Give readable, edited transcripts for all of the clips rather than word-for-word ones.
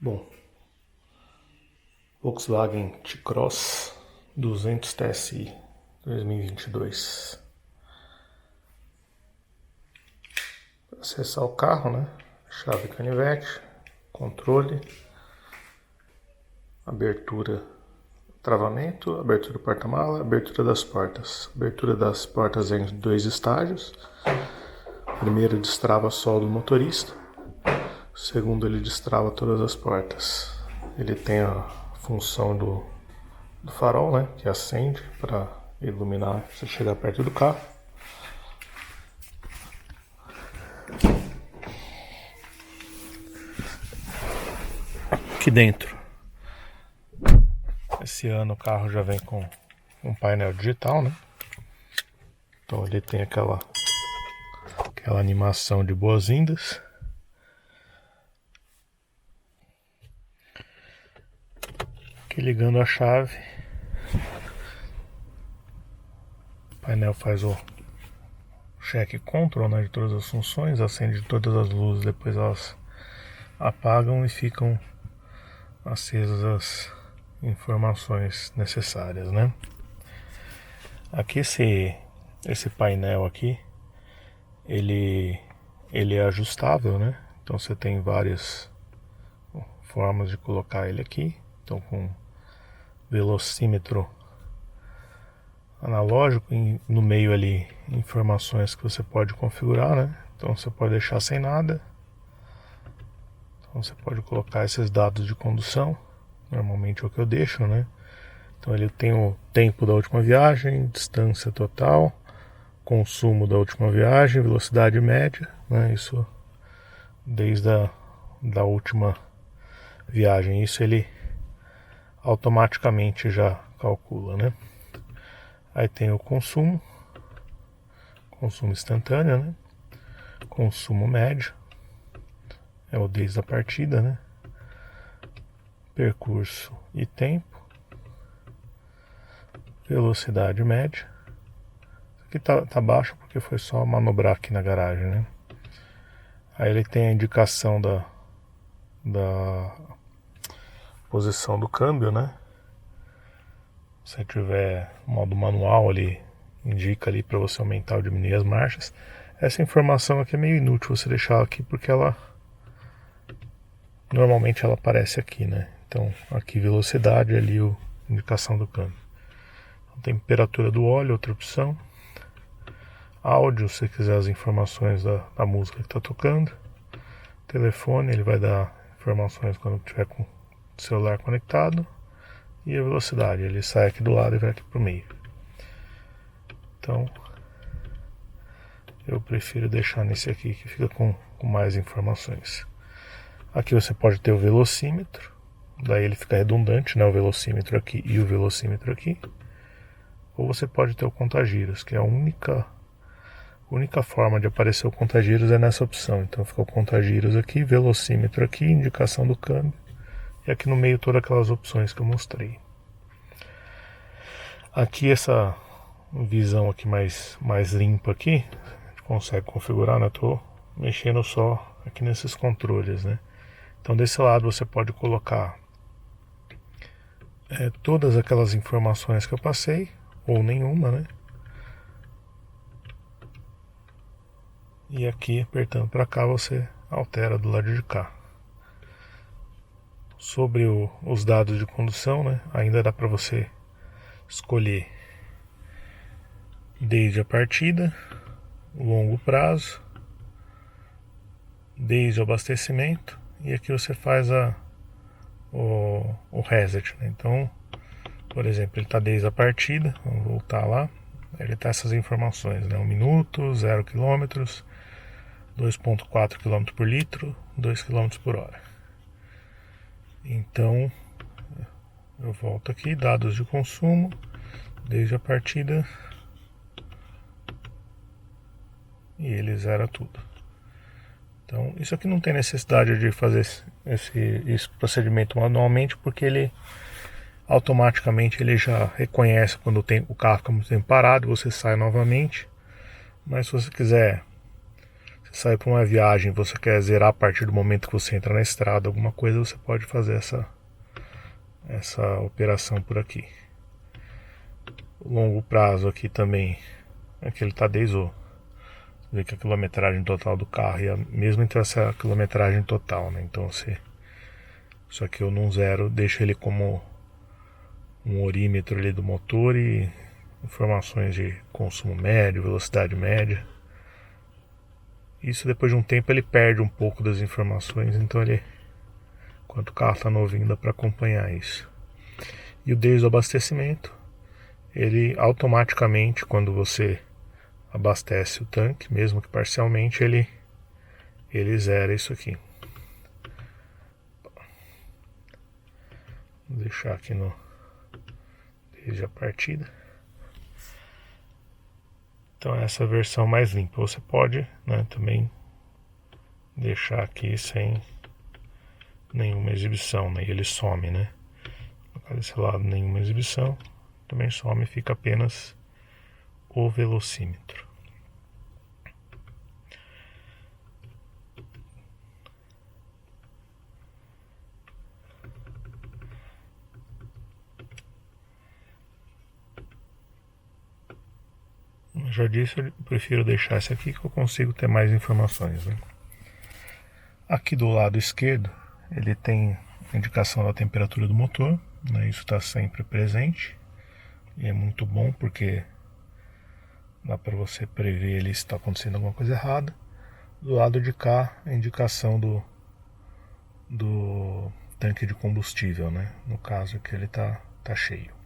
Bom, Volkswagen T-Cross 200 TSI 2022. Para acessar o carro, né? Chave canivete, controle, abertura, travamento, abertura do porta-mala, abertura das portas. Abertura das portas em 2 estágios. Primeiro destrava só do motorista. Segundo, ele destrava todas as portas. Ele tem a função do farol, né, que acende para iluminar se chegar perto do carro. Aqui dentro, esse ano o carro já vem com um painel digital, né? Então ele tem aquela animação de boas-vindas. Aqui ligando a chave, o painel faz o check control, né, de todas as funções, acende todas as luzes, depois elas apagam e ficam acesas as informações necessárias, né? Aqui esse painel aqui, ele é ajustável, né? Então você tem várias formas de colocar ele aqui. Então com velocímetro analógico, no meio ali informações que você pode configurar, né? Então você pode deixar sem nada. Então você pode colocar esses dados de condução, normalmente é o que eu deixo, né? Então ele tem o tempo da última viagem, distância total, consumo da última viagem, velocidade média, né? Isso desde da última viagem, isso ele automaticamente já calcula, né? Aí tem o consumo instantâneo, né? Consumo médio, é o desde a partida, né? Percurso e tempo, velocidade média. Aqui tá baixo porque foi só manobrar aqui na garagem, né? Aí ele tem a indicação da posição do câmbio, né? Se tiver modo manual, ele indica ali para você aumentar ou diminuir as marchas. Essa informação aqui é meio inútil você deixar aqui porque normalmente ela aparece aqui, né? Então aqui velocidade, ali a indicação do câmbio. Temperatura do óleo, outra opção. Áudio, se você quiser as informações da música que está tocando. Telefone, ele vai dar informações quando tiver com o celular conectado. E a velocidade, ele sai aqui do lado e vai aqui para o meio. Então eu prefiro deixar nesse aqui que fica com mais informações. Aqui você pode ter o velocímetro, daí ele fica redundante, né? O velocímetro aqui e o velocímetro aqui. Ou você pode ter o contagiros, que é a única forma de aparecer o contagiros é nessa opção. Então fica o contagiros aqui, velocímetro aqui, indicação do câmbio. E aqui no meio todas aquelas opções que eu mostrei. Aqui essa visão aqui mais limpa aqui, a gente consegue configurar, né? Eu tô mexendo só aqui nesses controles, né? Então desse lado você pode colocar todas aquelas informações que eu passei, ou nenhuma, né? E aqui apertando para cá você altera do lado de cá. Sobre os dados de condução, né? Ainda dá para você escolher desde a partida, longo prazo, desde o abastecimento, e aqui você faz o reset, né? Então, por exemplo, ele está desde a partida, vamos voltar lá, ele está essas informações, né? 1 minuto, 0 km, 2,4 km por litro, 2 km por hora. Então eu volto aqui, dados de consumo, desde a partida, e ele zera tudo. Então isso aqui não tem necessidade de fazer esse procedimento manualmente, porque ele automaticamente ele já reconhece quando o carro fica muito tempo parado, você sai novamente. Mas se você quiser, Você sai para uma viagem, você quer zerar a partir do momento que você entra na estrada, alguma coisa, você pode fazer essa operação por aqui. O longo prazo aqui também é que ele está desde o... Ver que a quilometragem total do carro, e mesmo entre essa quilometragem total, né? Então isso aqui eu não zero, deixo ele como um orímetro ali do motor e informações de consumo médio, velocidade média. Isso depois de um tempo ele perde um pouco das informações, então ele, enquanto o carro está novinho, dá para acompanhar isso. E o desde o abastecimento, ele automaticamente, quando você abastece o tanque, mesmo que parcialmente, ele zera isso aqui. Vou deixar aqui no desde a partida. Então essa é a versão mais limpa. Você pode, né, também deixar aqui sem nenhuma exibição, né? E ele some, né? Desse lado nenhuma exibição, também some, fica apenas o velocímetro. Eu já disse, eu prefiro deixar esse aqui que eu consigo ter mais informações, né? Aqui do lado esquerdo ele tem a indicação da temperatura do motor, né? Isso está sempre presente e é muito bom porque dá para você prever ali se está acontecendo alguma coisa errada. Do lado de cá a indicação do tanque de combustível, né? No caso que ele tá cheio.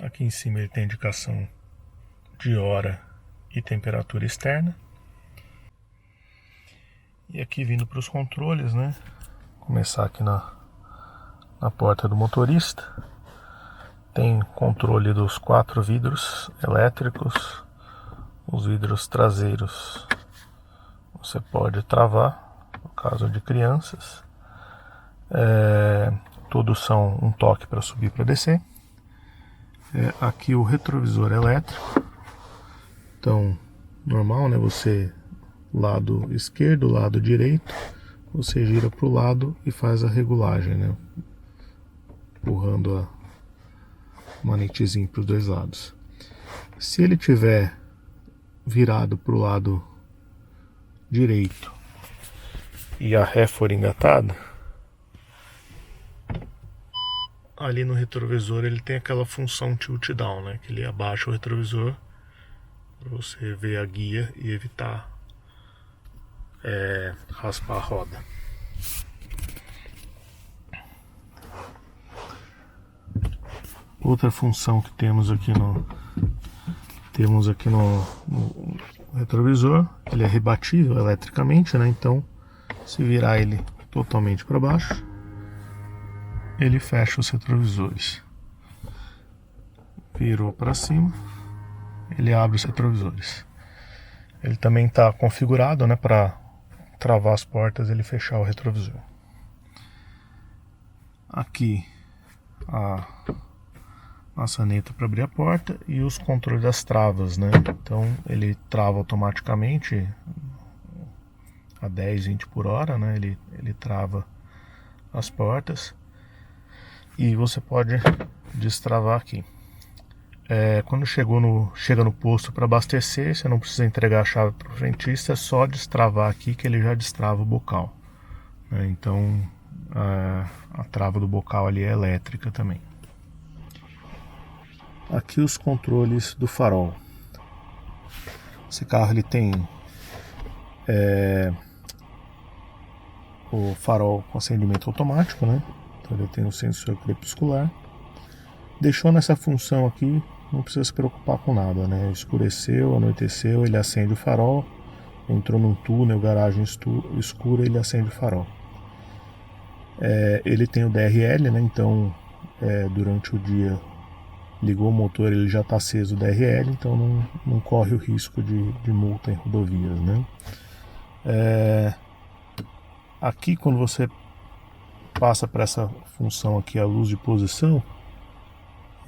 Aqui em cima ele tem a indicação de hora e temperatura externa. E aqui vindo para os controles, né? Começar aqui na porta do motorista. Tem controle dos 4 vidros elétricos. Os vidros traseiros você pode travar, no caso de crianças. Todos são um toque para subir e para descer. Aqui o retrovisor elétrico. Então, normal, né? Você, lado esquerdo, lado direito, você gira para o lado e faz a regulagem, né? Empurrando a manetezinho para os dois lados. Se ele tiver virado para o lado direito e a ré for engatada, ali no retrovisor ele tem aquela função tilt down, né? Que ele abaixa o retrovisor para você ver a guia e evitar raspar a roda. Outra função que temos aqui no retrovisor, ele é rebatível eletricamente, né? Então, se virar ele totalmente para baixo, ele fecha os retrovisores. Virou para cima, ele abre os retrovisores. Ele também está configurado, né, para travar as portas e ele fechar o retrovisor. Aqui a maçaneta para abrir a porta e os controles das travas, né? Então ele trava automaticamente a 10, 20 por hora, né? Ele trava as portas e você pode destravar aqui. Quando chega no posto para abastecer, você não precisa entregar a chave para o frentista, é só destravar aqui que ele já destrava o bocal, né? Então a trava do bocal ali é elétrica também. Aqui os controles do farol. Esse carro ele tem o farol com acendimento automático, né? Então ele tem o sensor crepuscular. Deixou nessa função aqui, não precisa se preocupar com nada, né? Escureceu, anoiteceu, ele acende o farol. Entrou num túnel, garagem escura, ele acende o farol. Ele tem o DRL, né? Então durante o dia ligou o motor, ele já está aceso o DRL, então não corre o risco de multa em rodovias, né? Aqui quando você passa para essa função aqui, a luz de posição,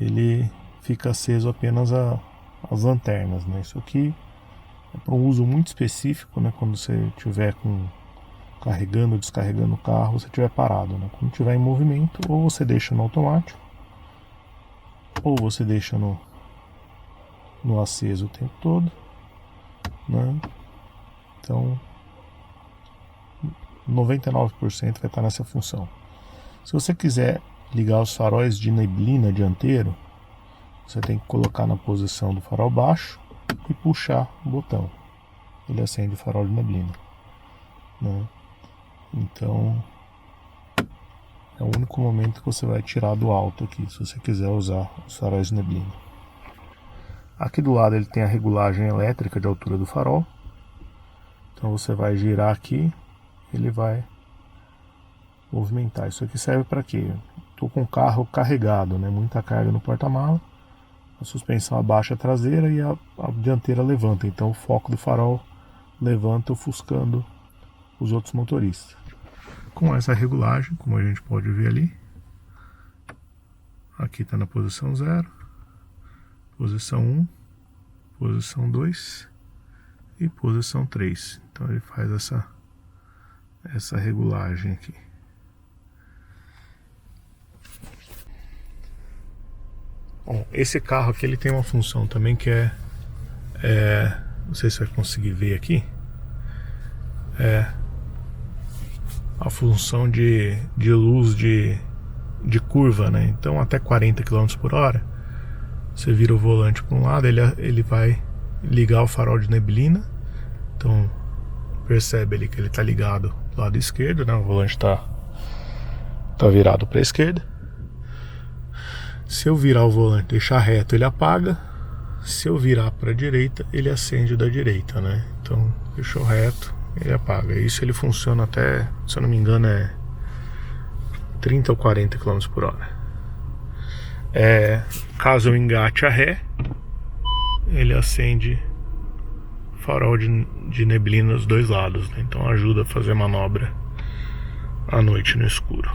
ele fica aceso apenas as lanternas, né? Isso aqui é para um uso muito específico, né? Quando você estiver carregando ou descarregando o carro, você estiver parado, né? Quando estiver em movimento, ou você deixa no automático, ou você deixa no aceso o tempo todo, né? Então 99% vai estar nessa função. Se você quiser ligar os faróis de neblina dianteiro, você tem que colocar na posição do farol baixo e puxar o botão. Ele acende o farol de neblina, né? Então é o único momento que você vai tirar do alto aqui, se você quiser usar os faróis de neblina. Aqui do lado ele tem a regulagem elétrica de altura do farol. Então você vai girar aqui, ele vai movimentar. Isso aqui serve para quê? Estou com o carro carregado, né? Muita carga no porta-mala, a suspensão abaixa a traseira e a dianteira levanta. Então o foco do farol levanta, ofuscando os outros motoristas. Com essa regulagem, como a gente pode ver ali, aqui está na posição 0, posição 1, posição 2 e posição 3. Então ele faz essa regulagem aqui. Bom, esse carro aqui ele tem uma função também que não sei se vai conseguir ver aqui, a função de luz de curva, né? Então até 40 km por hora você vira o volante para um lado, ele vai ligar o farol de neblina. Então percebe ali que ele está ligado do lado esquerdo, né? O volante está virado para a esquerda. Se eu virar o volante e deixar reto, ele apaga. Se eu virar para a direita, ele acende da direita, né? Então deixou reto, ele apaga. Isso ele funciona até, se eu não me engano, 30 ou 40 km por hora. Caso eu engate a ré, ele acende farol de neblina nos dois lados, né? Então ajuda a fazer manobra à noite no escuro.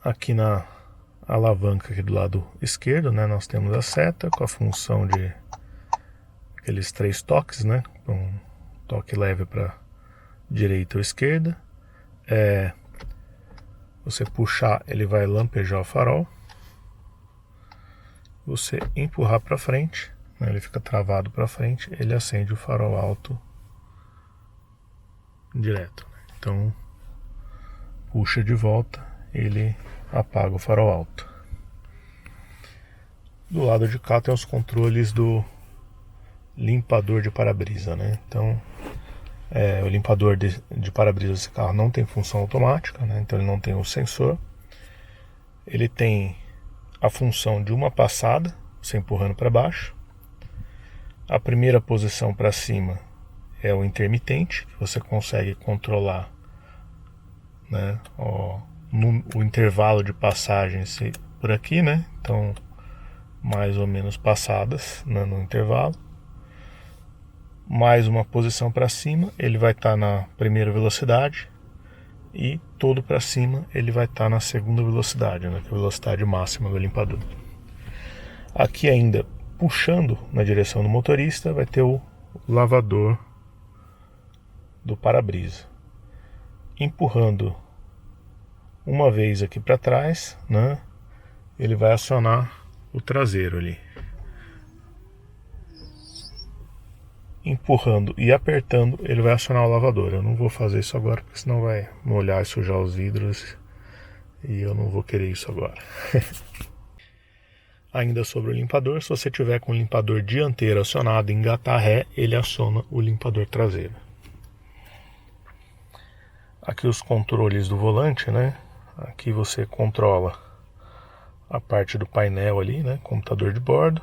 Aqui na alavanca aqui do lado esquerdo, né, nós temos a seta com a função de aqueles 3 toques, né? Um toque leve para direita ou esquerda. Você puxar, ele vai lampejar o farol. Você empurrar para frente, né, ele fica travado para frente, ele acende o farol alto direto, né? Então puxa de volta, ele apaga o farol alto. Do lado de cá tem os controles do limpador de para-brisa, né? Então o limpador de para-brisa desse carro não tem função automática, né? Então ele não tem o sensor. Ele tem a função de uma passada, você empurrando para baixo. A primeira posição para cima é o intermitente, que você consegue controlar, né, o intervalo de passagens por aqui, né? Então mais ou menos passadas, né, no intervalo. Mais uma posição para cima, ele vai estar na primeira velocidade, e todo para cima ele vai estar na segunda velocidade, né, que é a velocidade máxima do limpador. Aqui ainda, puxando na direção do motorista, vai ter o lavador do para-brisa. Empurrando uma vez aqui para trás, né, ele vai acionar o traseiro ali. Empurrando e apertando, ele vai acionar o lavador. Eu não vou fazer isso agora, porque senão vai molhar e sujar os vidros, e eu não vou querer isso agora. Ainda sobre o limpador, se você tiver com o limpador dianteiro acionado e engatar ré, ele aciona o limpador traseiro. Aqui os controles do volante, né? Aqui você controla a parte do painel ali, né? Computador de bordo.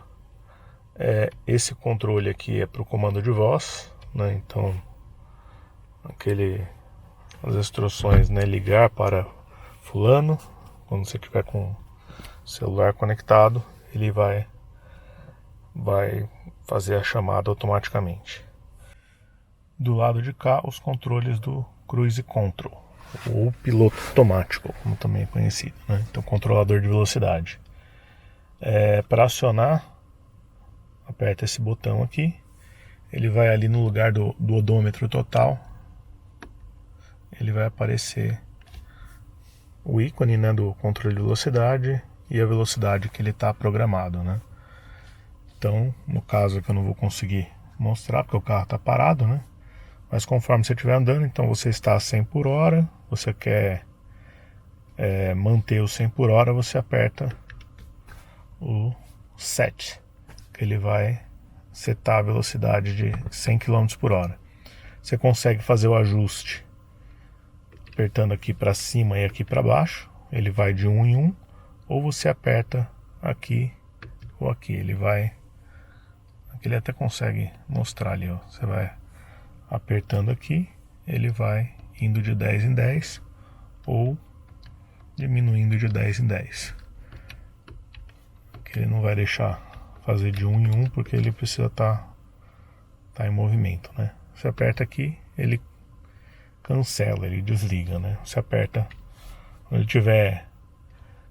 Esse controle aqui é para o comando de voz, né? Então as instruções, né? Ligar para fulano. Quando você tiver com o celular conectado, ele vai fazer a chamada automaticamente. Do lado de cá, os controles do Cruise Control. ou piloto automático, como também é conhecido, né? Então, controlador de velocidade. Para acionar, aperta esse botão aqui, ele vai ali no lugar do odômetro total, ele vai aparecer o ícone, né, do controle de velocidade e a velocidade que ele está programado, né? Então, no caso aqui eu não vou conseguir mostrar porque o carro está parado, né? Mas conforme você estiver andando, então você está a 100 por hora, você quer manter o 100 por hora, você aperta o set, que ele vai setar a velocidade de 100 km por hora. Você consegue fazer o ajuste apertando aqui para cima e aqui para baixo, ele vai de 1 em 1, ou você aperta aqui ou aqui, ele vai, aqui ele até consegue mostrar ali, ó. Você vai apertando aqui, ele vai indo de 10 em 10 ou diminuindo de 10 em 10. Ele não vai deixar fazer de 1 em 1 porque ele precisa estar em movimento, né? Você aperta aqui, ele cancela, ele desliga, né? Você aperta, quando ele tiver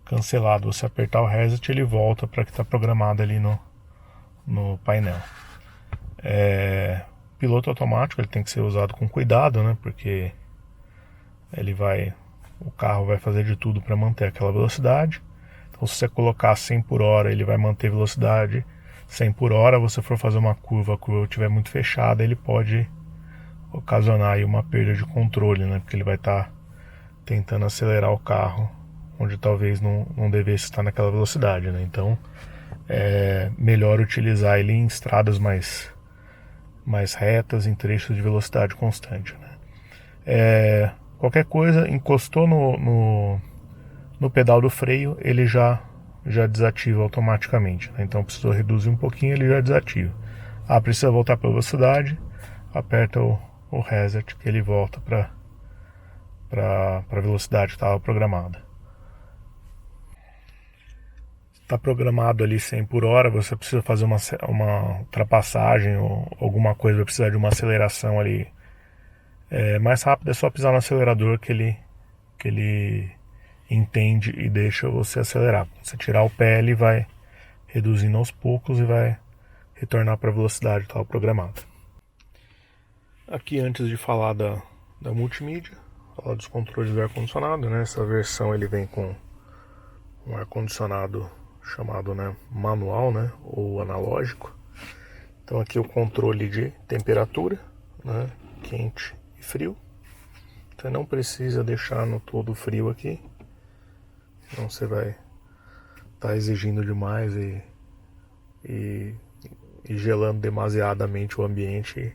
cancelado, você apertar o reset, ele volta para que está programado ali no painel. Piloto automático, ele tem que ser usado com cuidado, né? Porque o carro vai fazer de tudo para manter aquela velocidade. Então, se você colocar 100 por hora, ele vai manter velocidade 100 por hora. Você for fazer uma curva, a curva estiver muito fechada, ele pode ocasionar aí uma perda de controle, né? Porque ele vai estar tentando acelerar o carro onde talvez não devesse estar naquela velocidade, né? Então, é melhor utilizar ele em estradas mais retas, em trechos de velocidade constante, né? Qualquer coisa, encostou no pedal do freio, ele já desativa automaticamente, né? Então precisou reduzir um pouquinho, ele já desativa. Precisa voltar para a velocidade, aperta o reset que ele volta para a velocidade que estava programada. Está programado ali 100 por hora, você precisa fazer uma ultrapassagem ou alguma coisa, vai precisar de uma aceleração ali mais rápida, é só pisar no acelerador que ele entende e deixa você acelerar. Quando você tirar o pé, ele vai reduzindo aos poucos e vai retornar para a velocidade que estava programada. Aqui, antes de falar da multimídia, falar dos controles do ar-condicionado, né? Essa versão ele vem com um ar-condicionado chamado, né, manual, né, ou analógico. Então aqui o controle de temperatura, né, quente e frio. Você não precisa deixar no todo frio aqui, senão você vai estar exigindo demais e gelando demasiadamente o ambiente e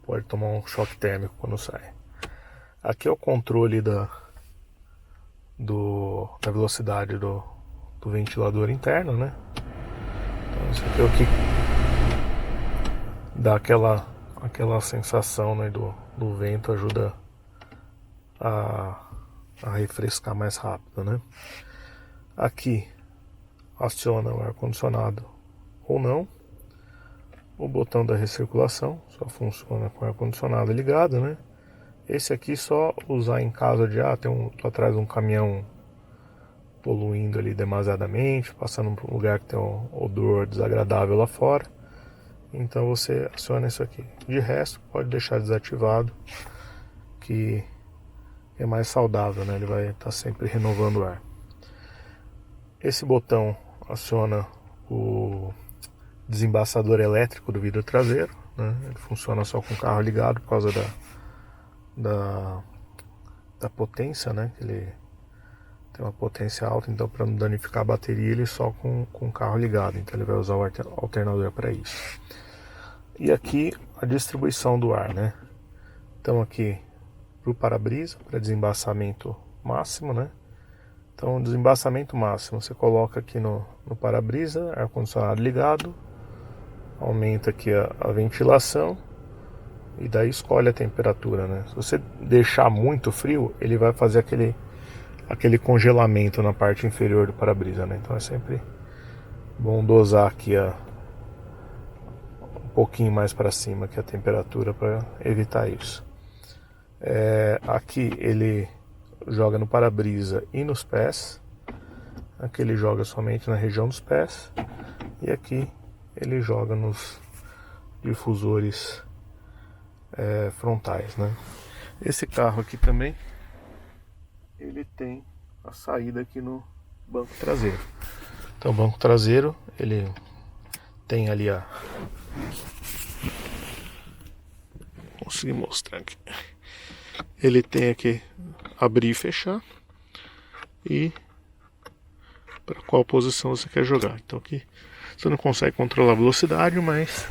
pode tomar um choque térmico quando sai. Aqui é o controle da velocidade do ventilador interno, né? Então isso aqui é o que dá aquela sensação, né, do vento, ajuda a refrescar mais rápido, né? Aqui aciona o ar-condicionado ou não. O botão da recirculação só funciona com o ar-condicionado ligado, né? Esse aqui só usar em caso de tô atrás de um caminhão poluindo ali demasiadamente, passando por um lugar que tem um odor desagradável lá fora. Então você aciona isso aqui. De resto, pode deixar desativado, que é mais saudável, né? Ele vai estar sempre renovando o ar. Esse botão aciona o desembaçador elétrico do vidro traseiro, né? Ele funciona só com o carro ligado por causa da potência, né? Ele tem uma potência alta, então para não danificar a bateria ele só com o carro ligado, então ele vai usar o alternador para isso. E aqui a distribuição do ar, né? Então aqui para o para-brisa, para desembaçamento máximo, né? Então desembaçamento máximo, você coloca aqui no para-brisa, ar-condicionado ligado, aumenta aqui a ventilação e daí escolhe a temperatura, né? Se você deixar muito frio, ele vai fazer aquele congelamento na parte inferior do para-brisa, né? Então é sempre bom dosar aqui um pouquinho mais para cima que a temperatura para evitar isso. Aqui ele joga no para-brisa e nos pés. Aqui ele joga somente na região dos pés. E aqui ele joga nos difusores frontais, né? Esse carro aqui também, ele tem a saída aqui no banco traseiro. Então o banco traseiro, ele tem ali a... Consegui mostrar aqui. Ele tem aqui abrir e fechar. E para qual posição você quer jogar. Então aqui você não consegue controlar a velocidade, mas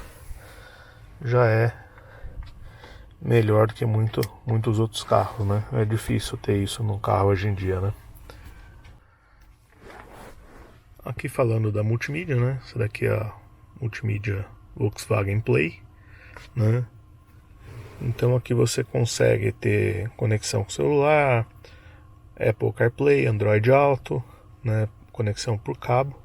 já é melhor do que muitos outros carros, né? É difícil ter isso num carro hoje em dia, né? Aqui falando da multimídia, né? Essa daqui é a multimídia Volkswagen Play, né? Então aqui você consegue ter conexão com celular, Apple CarPlay, Android Auto, né? Conexão por cabo.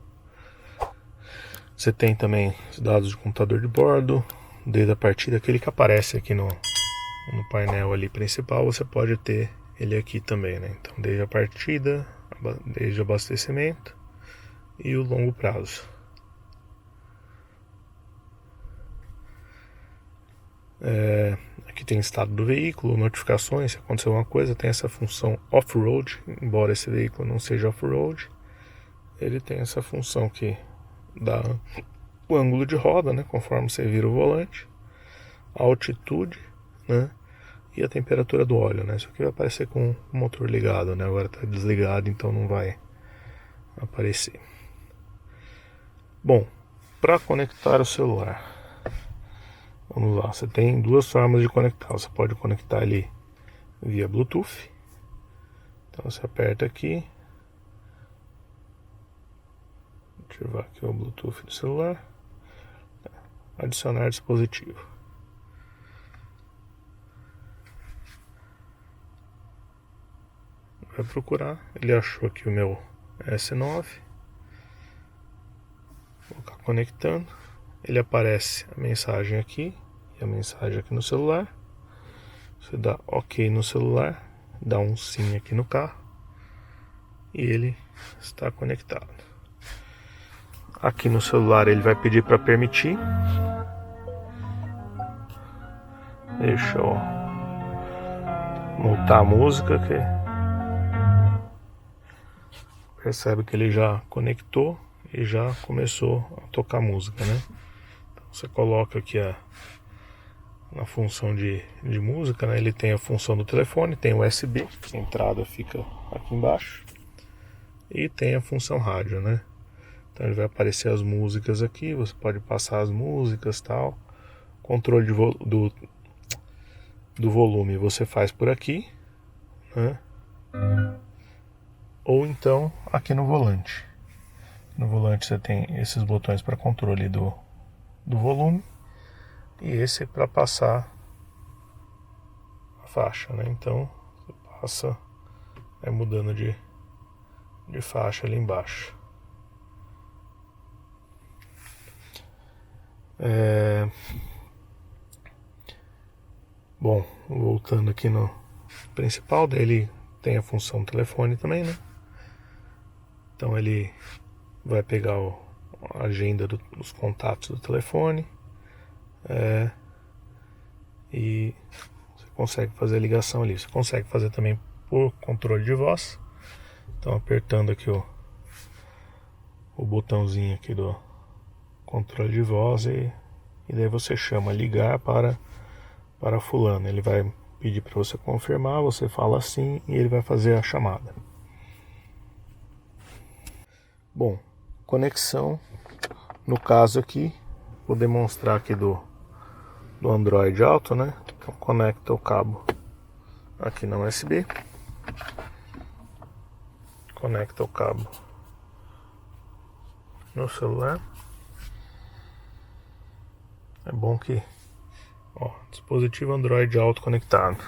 Você tem também os dados de computador de bordo, desde a partida, aquele que aparece aqui no painel ali principal, você pode ter ele aqui também, né? Então, desde a partida, desde o abastecimento e o longo prazo. Aqui tem estado do veículo, notificações, se acontecer alguma coisa, tem essa função off-road, embora esse veículo não seja off-road, ele tem essa função que dá o ângulo de roda, né, conforme você vira o volante, a altitude, né, e a temperatura do óleo, né. Isso aqui vai aparecer com o motor ligado, né, agora está desligado, então não vai aparecer. Bom, para conectar o celular, vamos lá, você tem duas formas de conectar. Você pode conectar ele via Bluetooth. Então você aperta aqui, ativar aqui o Bluetooth do celular, adicionar dispositivo. Vai procurar, ele achou aqui o meu S9, vou colocar conectando, ele aparece a mensagem aqui e a mensagem aqui no celular. Você dá OK no celular, dá um sim aqui no carro e ele está conectado. Aqui no celular ele vai pedir para permitir. Deixa eu mutar a música que percebe que ele já conectou e já começou a tocar música, né? Então você coloca aqui na função de música, né? Ele tem a função do telefone, tem o USB, a entrada fica aqui embaixo, e tem a função rádio, né? Então ele vai aparecer as músicas aqui, você pode passar as músicas, tal. Controle do volume você faz por aqui, né? Ou então aqui no volante. No volante você tem esses botões para controle do volume e esse para passar a faixa, né? Então você passa mudando de faixa ali embaixo. Bom, voltando aqui no principal, dele tem a função telefone também, né? Então ele vai pegar a agenda dos contatos do telefone, e você consegue fazer a ligação ali. Você consegue fazer também por controle de voz. Então apertando aqui o botãozinho aqui do controle de voz e daí você chama ligar para fulano. Ele vai pedir para você confirmar, você fala sim e ele vai fazer a chamada. Bom, conexão, no caso aqui, vou demonstrar aqui do Android Auto, né? Então conecta o cabo aqui na USB, conecta o cabo no celular. É bom que, ó, dispositivo Android Auto conectado.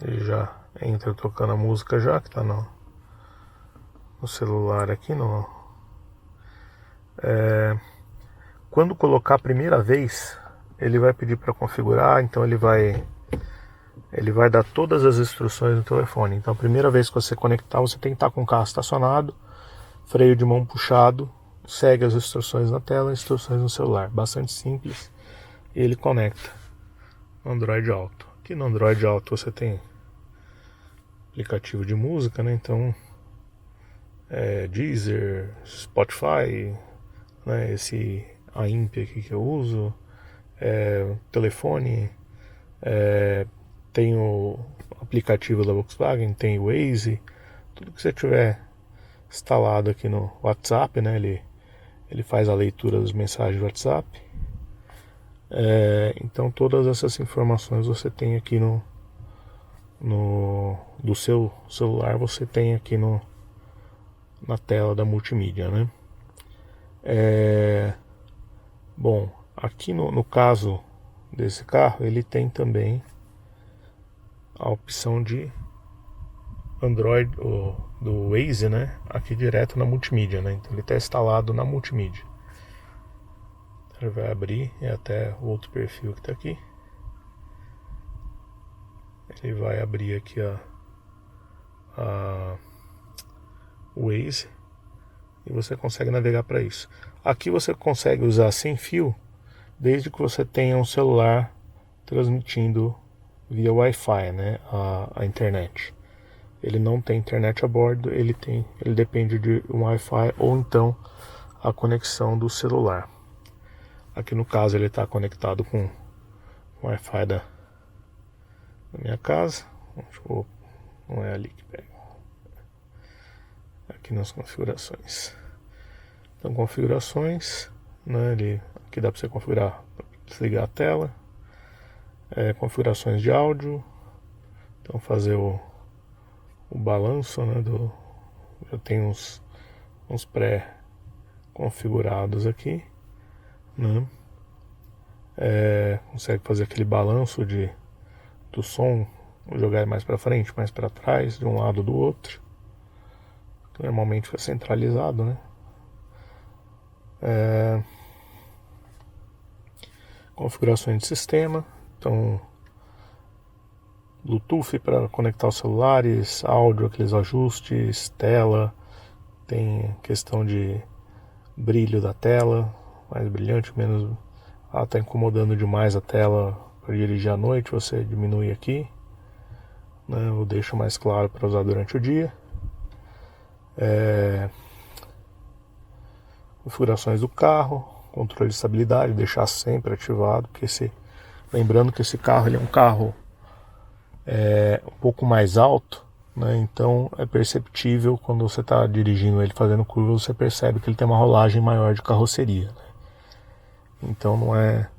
Ele já entra tocando a música já que tá no celular aqui quando colocar a primeira vez ele vai pedir para configurar, então ele vai dar todas as instruções no telefone. Então a primeira vez que você conectar, você tem que estar com o carro estacionado, freio de mão puxado, segue as instruções na tela, instruções no celular. Bastante simples. E ele conecta no Android Auto. Aqui no Android Auto você tem aplicativo de música, né? Então Deezer, Spotify, né? Esse AIMP aqui que eu uso, telefone, tem o aplicativo da Volkswagen, tem o Waze, tudo que você tiver instalado aqui no WhatsApp, né? Ele faz a leitura das mensagens do WhatsApp. Então todas essas informações você tem aqui do seu celular, você tem aqui na tela da multimídia, né? Bom, aqui no caso desse carro, ele tem também a opção de Android, do Waze, né? Aqui direto na multimídia, né? Então ele está instalado na multimídia. Ele vai abrir, até o outro perfil que está aqui. Ele vai abrir aqui o Waze e você consegue navegar para isso. Aqui você consegue usar sem fio, desde que você tenha um celular transmitindo via Wi-Fi, né, a internet. Ele não tem internet a bordo, ele depende de um Wi-Fi ou então a conexão do celular. Aqui no caso ele está conectado com o Wi-Fi da minha casa. Não é ali que pega. Aqui nas configurações. Então configurações, né? Aqui dá para você configurar, desligar a tela. Configurações de áudio. Então fazer o balanço, né? Já tem uns pré-configurados aqui, né? Consegue fazer aquele balanço do som, jogar mais para frente, mais para trás, de um lado ou do outro. Normalmente fica centralizado, né? Configurações de sistema, então Bluetooth para conectar os celulares, áudio, aqueles ajustes, tela, tem questão de brilho da tela, mais brilhante, menos, está incomodando demais a tela para dirigir à noite, você diminui aqui, né, ou deixa mais claro para usar durante o dia. Configurações do carro, controle de estabilidade, deixar sempre ativado, porque lembrando que esse carro ele é um carro um pouco mais alto, né, então é perceptível quando você está dirigindo ele fazendo curva, você percebe que ele tem uma rolagem maior de carroceria, né? Então não é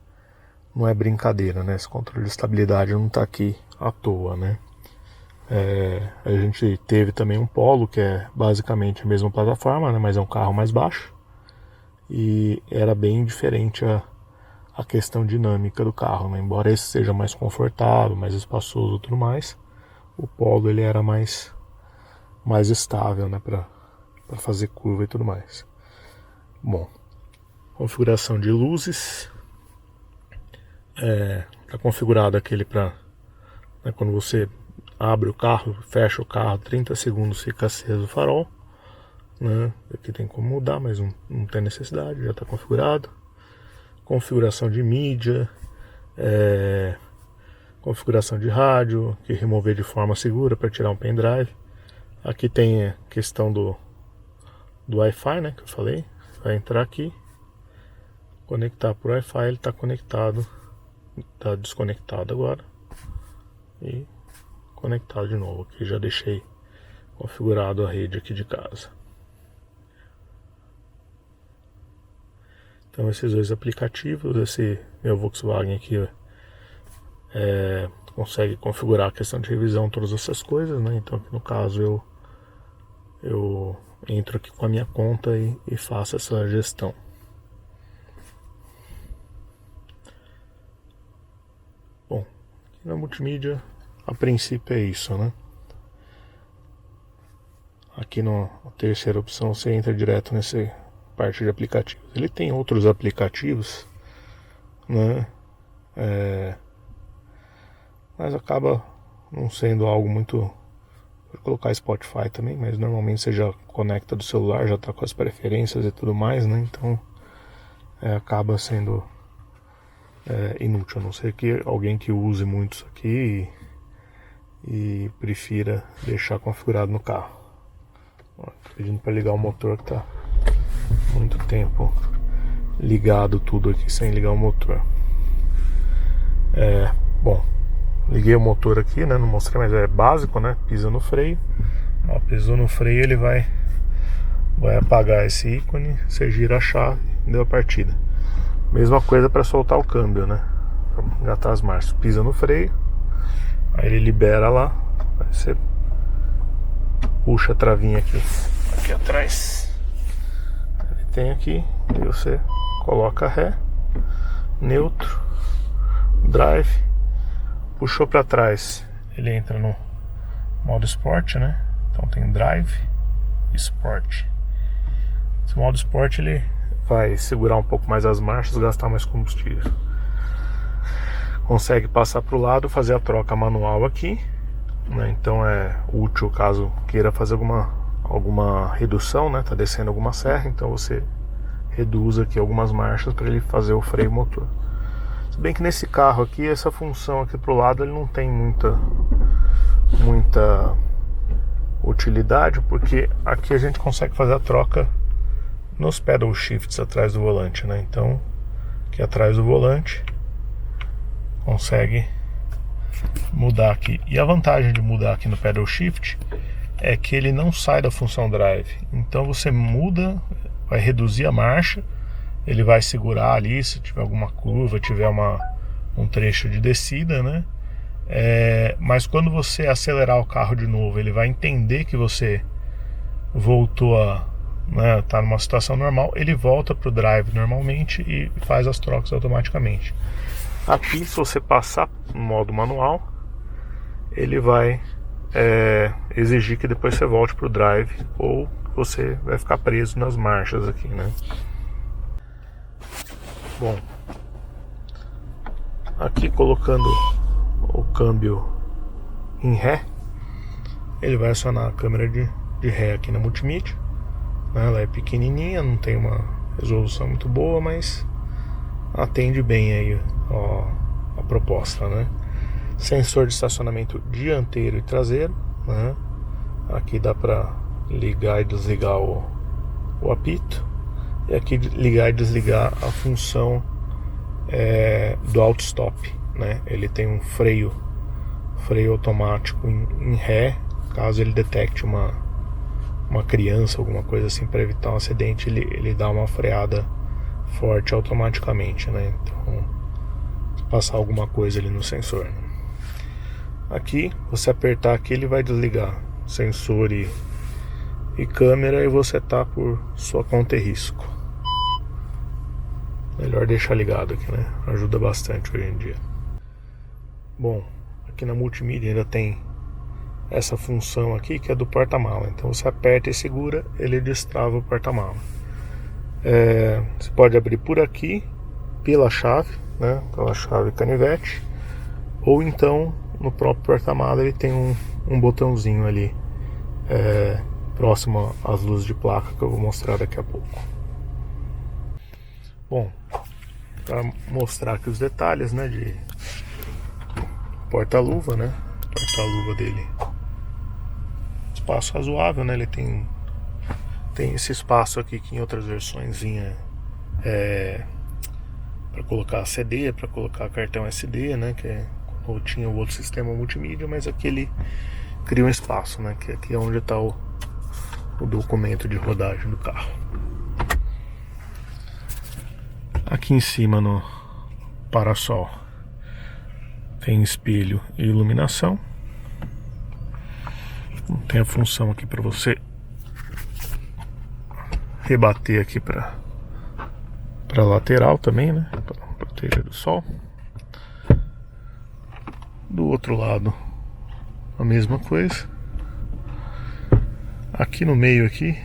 brincadeira, né? Esse controle de estabilidade não está aqui à toa, né? A gente teve também um Polo, que é basicamente a mesma plataforma, né? Mas é um carro mais baixo. E era bem diferente a questão dinâmica do carro, né? Embora esse seja mais confortável, mais espaçoso e tudo mais, o Polo ele era mais estável, né? Para fazer curva e tudo mais. Bom, configuração de luzes. Está configurado aquele para, né, quando você abre o carro, fecha o carro, 30 segundos fica aceso o farol, né? Aqui tem como mudar, mas não tem necessidade, já está configurado. Configuração de mídia, configuração de rádio, que remover de forma segura para tirar um pendrive. Aqui tem a questão do Wi-Fi, né, que eu falei. Vai entrar aqui, conectar por Wi-Fi, ele está conectado. Está desconectado agora e conectado de novo, aqui já deixei configurado a rede aqui de casa. Então esses dois aplicativos, esse meu Volkswagen aqui consegue configurar a questão de revisão, todas essas coisas, né? Então aqui no caso eu entro aqui com a minha conta e faço essa gestão. Bom, aqui na multimídia a princípio é isso, né? Aqui na terceira opção você entra direto nessa parte de aplicativos. Ele tem outros aplicativos, né? Mas acaba não sendo algo muito... Vou colocar Spotify também, mas normalmente você já conecta do celular, já está com as preferências e tudo mais, né? Então acaba sendo inútil, a não ser que alguém que use muito isso aqui e prefira deixar configurado no carro. Tô pedindo para ligar o motor, que tá muito tempo ligado tudo aqui sem ligar o motor. Bom, liguei o motor aqui, né? Não mostrei, mas é básico, né? Pisa no freio. Ó, pisou no freio, ele vai apagar esse ícone. Você gira a chave, deu a partida. Mesma coisa para soltar o câmbio, né? Pra engatar as marchas. Pisa no freio, aí ele libera lá. Aí você puxa a travinha aqui atrás. Ele tem aqui, e você coloca ré, neutro, drive. Puxou para trás, ele entra no modo Sport, né? Então tem Drive e Sport. Esse modo Sport ele vai segurar um pouco mais as marchas, gastar mais combustível. Consegue passar para o lado, fazer a troca manual aqui, né? Então é útil caso queira fazer alguma redução, né? Tá descendo alguma serra, então você reduz aqui algumas marchas para ele fazer o freio motor. Se bem que nesse carro aqui, essa função aqui pro lado ele não tem muita utilidade, porque aqui a gente consegue fazer a troca nos pedal shifts atrás do volante, né? Então aqui atrás do volante consegue mudar aqui. E a vantagem de mudar aqui no pedal shift é que ele não sai da função drive. Então você muda, vai reduzir a marcha, ele vai segurar ali se tiver alguma curva, tiver um trecho de descida, né? Mas quando você acelerar o carro de novo, ele vai entender que você voltou tá numa situação normal, ele volta para o drive normalmente e faz as trocas automaticamente. Aqui, se você passar no modo manual, ele vai exigir que depois você volte para o drive, ou você vai ficar preso nas marchas aqui, né? Bom, aqui colocando o câmbio em ré, ele vai acionar a câmera de ré aqui na multimídia, né? Ela é pequenininha, não tem uma resolução muito boa, mas atende bem aí a proposta, né? Sensor de estacionamento dianteiro e traseiro, né? Aqui dá para ligar e desligar o apito, e aqui ligar e desligar a função do auto stop, né? Ele tem um freio automático em ré, caso ele detecte uma criança, alguma coisa assim, para evitar um acidente, ele dá uma freada forte automaticamente, né? Então, se passar alguma coisa ali no sensor, né? Aqui, você apertar aqui, ele vai desligar sensor e câmera, e você tá por sua conta e risco. Melhor deixar ligado aqui, né? Ajuda bastante hoje em dia. Bom, aqui na multimídia ainda tem essa função aqui que é do porta-mala. Então você aperta e segura, ele destrava o porta-mala. Você pode abrir por aqui, pela chave, né? Pela chave canivete, ou então no próprio porta-mala ele tem um botãozinho ali próximo às luzes de placa, que eu vou mostrar daqui a pouco. Bom, para mostrar aqui os detalhes, né, de porta-luva, né? Porta-luva dele, espaço razoável, né? Ele tem esse espaço aqui que em outras versões vinha para colocar CD, para colocar cartão SD, né? Que ou tinha o outro sistema multimídia, mas aqui ele cria um espaço, né? Que aqui é onde está o documento de rodagem do carro. Aqui em cima no parasol tem espelho e iluminação. Tem a função aqui para você rebater aqui para lateral também, né? Para proteger do sol. Do outro lado a mesma coisa. Aqui no meio aqui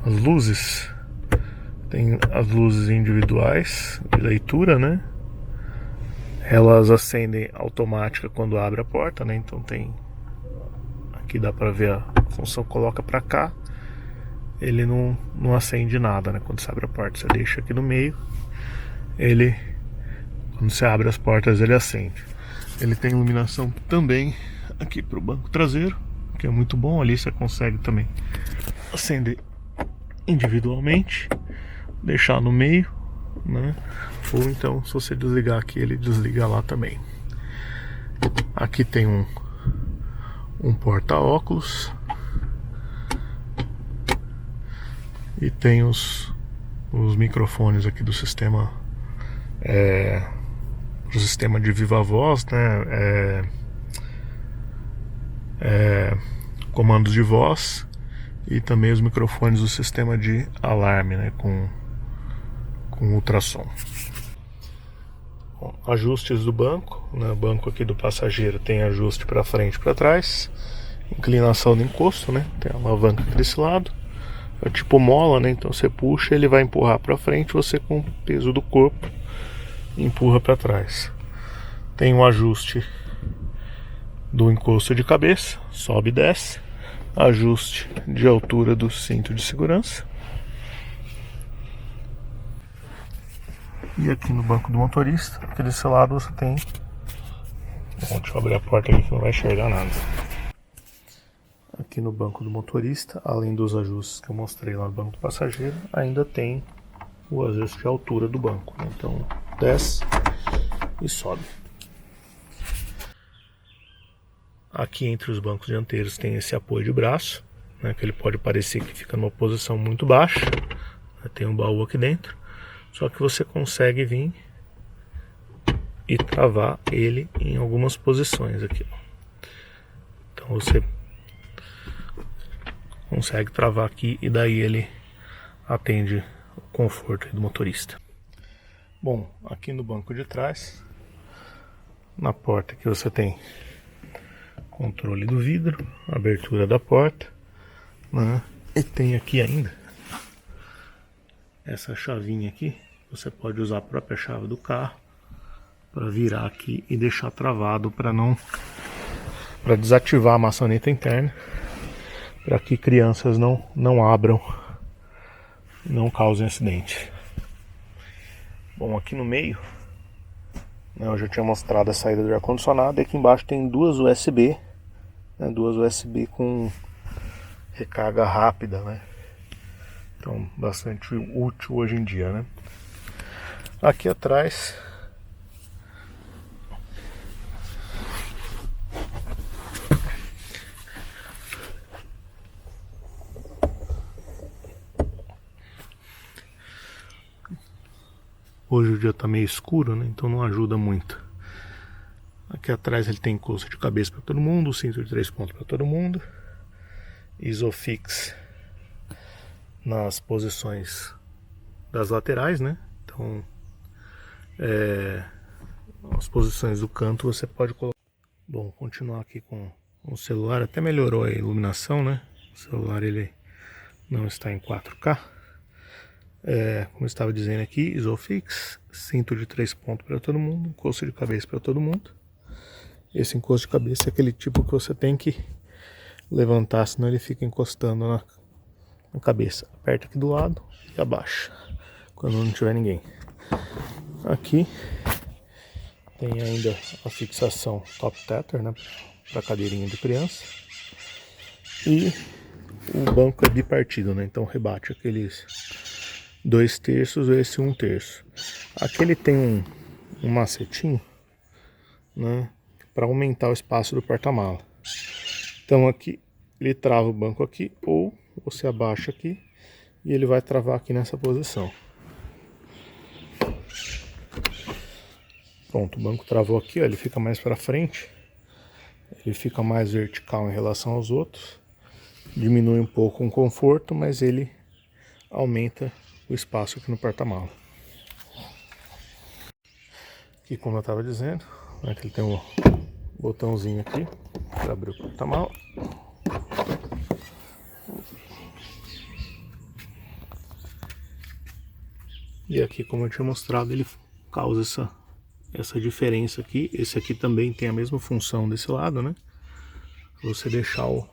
as luzes, tem as luzes individuais de leitura, né? Elas acendem automática quando abre a porta, né? Então tem... Aqui dá pra ver a função, coloca pra cá. Ele não acende nada, né? Quando você abre a porta, você deixa aqui no meio. Ele, quando você abre as portas, ele acende. Ele tem iluminação também aqui pro banco traseiro, que é muito bom. Ali você consegue também acender individualmente, deixar no meio, né? Ou então, se você desligar aqui, ele desliga lá também. Aqui tem um porta-óculos e tem os microfones aqui do sistema, do sistema de viva voz, né? Comandos de voz, e também os microfones do sistema de alarme, né? Com ultrassom. Bom, ajustes do banco, né? O banco aqui do passageiro tem ajuste para frente e para trás, inclinação do encosto, né? Tem a alavanca aqui desse lado, é tipo mola, né? Então você puxa, ele vai empurrar para frente, você com o peso do corpo empurra para trás. Tem um ajuste do encosto de cabeça, sobe e desce, ajuste de altura do cinto de segurança. E aqui no banco do motorista, aqui desse lado você tem... Bom, deixa eu abrir a porta aqui que não vai enxergar nada. Aqui no banco do motorista, além dos ajustes que eu mostrei lá no banco do passageiro, ainda tem o ajuste de altura do banco, né? Então desce e sobe. Aqui entre os bancos dianteiros tem esse apoio de braço, né? Que ele pode parecer que fica numa posição muito baixa, né? Tem um baú aqui dentro, só que você consegue vir e travar ele em algumas posições aqui, ó. Então você consegue travar aqui e daí ele atende o conforto do motorista. Bom, aqui no banco de trás, na porta que você tem controle do vidro, abertura da porta, né? E tem aqui ainda essa chavinha aqui, você pode usar a própria chave do carro para virar aqui e deixar travado para desativar a maçaneta interna, para que crianças não abram, não causem acidente. Bom, aqui no meio, né, eu já tinha mostrado a saída do ar-condicionado, e aqui embaixo tem duas USB, né, duas USB com recarga rápida, né? Então, bastante útil hoje em dia, né? Aqui atrás hoje o dia tá meio escuro, né? Então não ajuda muito. Aqui atrás ele tem encosto de cabeça para todo mundo, cinto de 3 pontos para todo mundo, Isofix nas posições das laterais, né? Então as posições do canto você pode colocar. Bom, continuar aqui com o celular, até melhorou a iluminação, né? O celular ele não está em 4K. Como eu estava dizendo aqui, Isofix, cinto de 3 pontos para todo mundo, encosto de cabeça para todo mundo. Esse encosto de cabeça é aquele tipo que você tem que levantar, senão ele fica encostando na cabeça. Aperta aqui do lado e abaixa quando não tiver ninguém. Aqui tem ainda a fixação top tether, né, para cadeirinha de criança. E o banco é bipartido, né, então rebate aqueles 2/3 ou esse 1/3. Aqui ele tem um macetinho, né, para aumentar o espaço do porta-mala. Então aqui ele trava o banco aqui, ou você abaixa aqui e ele vai travar aqui nessa posição. Pronto, o banco travou aqui, ó, ele fica mais para frente, ele fica mais vertical em relação aos outros, diminui um pouco o conforto, mas ele aumenta o espaço aqui no porta-mala. Aqui, como eu estava dizendo, né, que ele tem um botãozinho aqui para abrir o porta-mala. E aqui, como eu tinha mostrado, ele causa essa essa diferença aqui. Esse aqui também tem a mesma função desse lado, né? Você deixar o...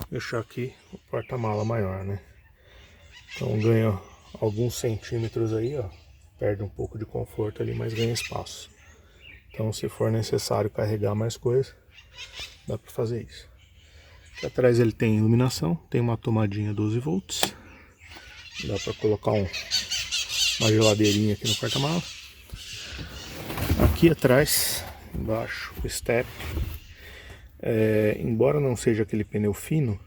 deixar aqui o porta-mala maior, né? Então ganha alguns centímetros aí, ó. Perde um pouco de conforto ali, mas ganha espaço. Então, se for necessário carregar mais coisa, dá para fazer isso. Aqui atrás ele tem iluminação, tem uma tomadinha 12 volts. Dá para colocar uma geladeirinha aqui no porta-mala. Aqui atrás, embaixo, o step. Embora não seja aquele pneu fino,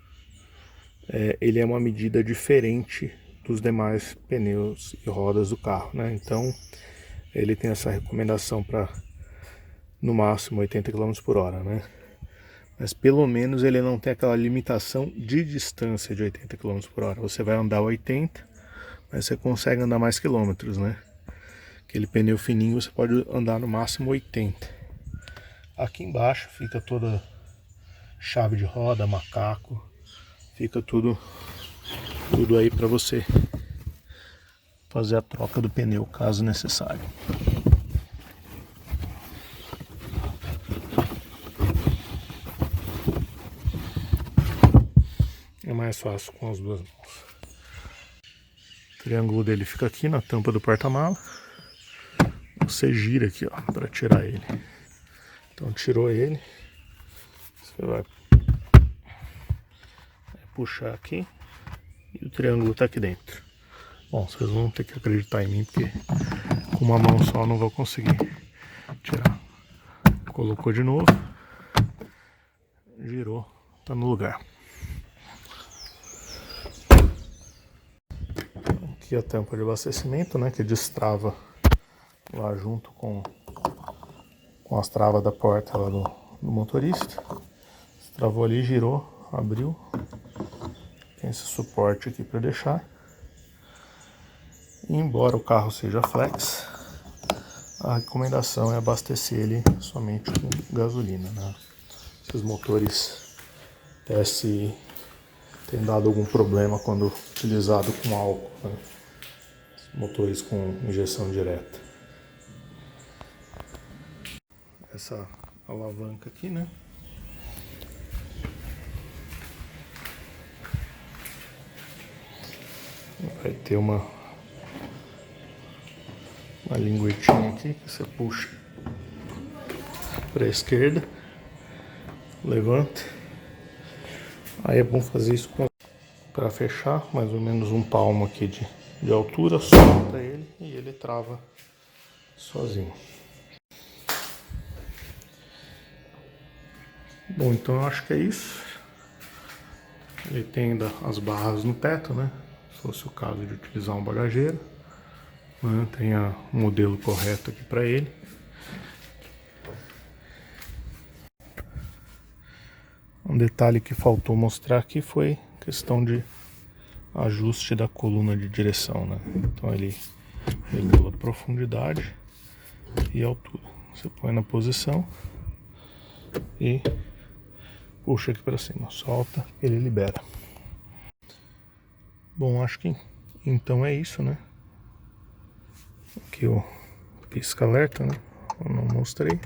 ele é uma medida diferente dos demais pneus e rodas do carro, né? Então ele tem essa recomendação para no máximo 80 km por hora, né? Mas pelo menos ele não tem aquela limitação de distância de 80 km por hora. Você vai andar 80, mas você consegue andar mais quilômetros, né? Aquele pneu fininho você pode andar no máximo 80. Aqui embaixo fica toda chave de roda, macaco, fica tudo aí para você fazer a troca do pneu caso necessário. É mais fácil com as duas mãos. O triângulo dele fica aqui na tampa do porta-mala. Você gira aqui, ó, para tirar ele. Então tirou ele, você vai puxar aqui e o triângulo tá aqui dentro. Bom, vocês vão ter que acreditar em mim, porque com uma mão só não vou conseguir tirar. Colocou de novo, girou, tá no lugar. Aqui a tampa de abastecimento, né, que destrava lá junto com as travas da porta lá do motorista. Travou ali, girou, abriu. Tem esse suporte aqui para deixar. E embora o carro seja flex, a recomendação é abastecer ele somente com gasolina, né? Esses motores TSI têm dado algum problema quando utilizado com álcool, né? Motores com injeção direta. Essa alavanca aqui, né? Vai ter uma linguetinha aqui que você puxa para a esquerda, levanta. Aí é bom fazer isso para fechar, mais ou menos um palmo aqui de altura, solta ele e ele trava sozinho. Bom, então eu acho que é isso. Ele tem ainda as barras no teto, né? Se fosse o caso de utilizar um bagageiro, né? Tem o modelo correto aqui para ele. Um detalhe que faltou mostrar aqui foi a questão de ajuste da coluna de direção, né? Então ele regula profundidade e altura. Você põe na posição e puxa aqui para cima, solta, ele libera. Bom, acho que então é isso, né? Aqui o pisca-alerta, né? Eu não mostrei.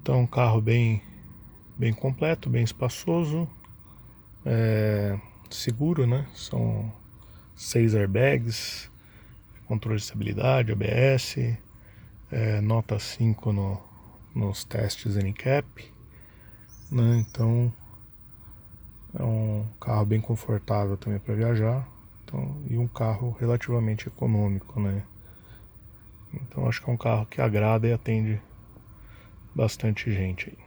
Então, um carro bem completo, bem espaçoso, seguro, né? São 6 airbags, controle de estabilidade, ABS, nota 5 nos testes NCAP, né? Então é um carro bem confortável também para viajar, então, e um carro relativamente econômico, né? Então acho que é um carro que agrada e atende bastante gente aí.